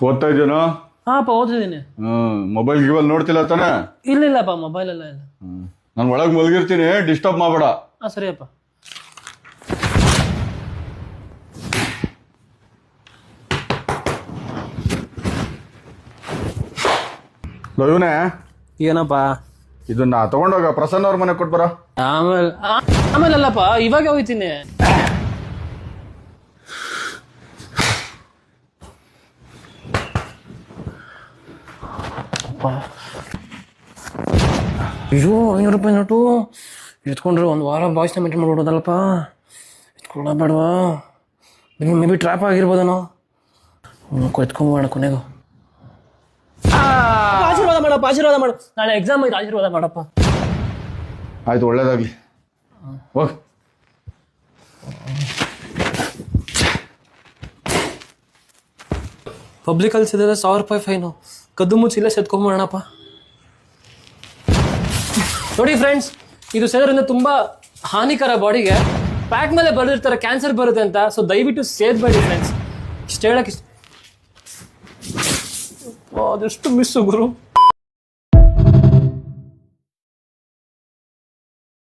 ಓದ್ತಾ ಇದೆಯೇನೋ? ಹಾಪ ಓದಿದ್ದೀನಿ. ಮೊಬೈಲ್ ಗಿಬಲ್ ನೋಡ್ತಿಲ್ಲ ತಾನೆ? ಇಲ್ಲಪ್ಪ ಮೊಬೈಲ್ ಎಲ್ಲ ಇಲ್ಲ. ನಾನು ಒಳಗೆ ಮಲಗಿರ್ತೀನಿ, ಡಿಸ್ಟರ್ಬ್ ಮಾಡಬೇಡ. ಹಾಂ ಸರಿಯಪ್ಪ. ಇವನೇ ಏನಪ್ಪ? ಇದನ್ನ ತಗೊಂಡೋಗ ಪ್ರಸನ್ನ ಅವ್ರ ಮನೆಗೆ ಕೊಟ್ಬರ. ಆಮೇಲಲ್ಲಪ್ಪ, ಇವಾಗ ಹೋಗ್ತೀನಿ. ಅಯ್ಯೋ, 500 ರೂಪಾಯಿ ನೋಟು ಎತ್ಕೊಂಡ್ರೆ ಒಂದು ವಾರ ಬಾಯ್ಸ್ನ ಮೇಂಟೈನ್ ಮಾಡ್ಬಿಡೋದಲ್ಲಪ್ಪ. ಎತ್ಕೊಳ್ಳಬೇಡವಾ? ಮೇ ಬಿ ಟ್ರ್ಯಾಪ್ ಆಗಿರ್ಬೋದೇನೋ. ಎತ್ಕೊಂಬೋಣ ಕೊನೆಗೂ. ಆಶೀರ್ವಾದ ಮಾಡಪ್ಪ, ಆಶೀರ್ವಾದ ಮಾಡು. ನಾಳೆ ಎಕ್ಸಾಮ್ ಐತೆ, ಆಶೀರ್ವಾದ ಮಾಡಪ್ಪ. ಆಯ್ತು, ಒಳ್ಳೇದಾಗ್ಲಿ. ಹೋಗ್. ಪಬ್ಲಿಕ್ ಅಲ್ಲಿ ಸಿದ್ರೆ 1000 ರೂಪಾಯಿ ಫೈನು. ಕದ್ದು ಮುಚ್ಚಿಲ್ಲ ಸೆತ್ಕೊಂಬೋಣಪ್ಪ. ನೋಡಿ ಫ್ರೆಂಡ್ಸ್, ಇದು ಸೇದೋದ್ರಿಂದ ತುಂಬಾ ಹಾನಿಕರ ಬಾಡಿಗೆ. ಪ್ಯಾಕ್ ಮೇಲೆ ಬರೆದಿರ್ತಾರೆ ಕ್ಯಾನ್ಸರ್ ಬರುತ್ತೆ ಅಂತ. ಸೊ ದಯವಿಟ್ಟು ಸೇದ್ಬೇಡಿ ಫ್ರೆಂಡ್ಸ್. ಇಷ್ಟು ಹೇಳಕ್ಕೆ ಅದೆಷ್ಟು ಮಿಸ್ಸು ಗುರು.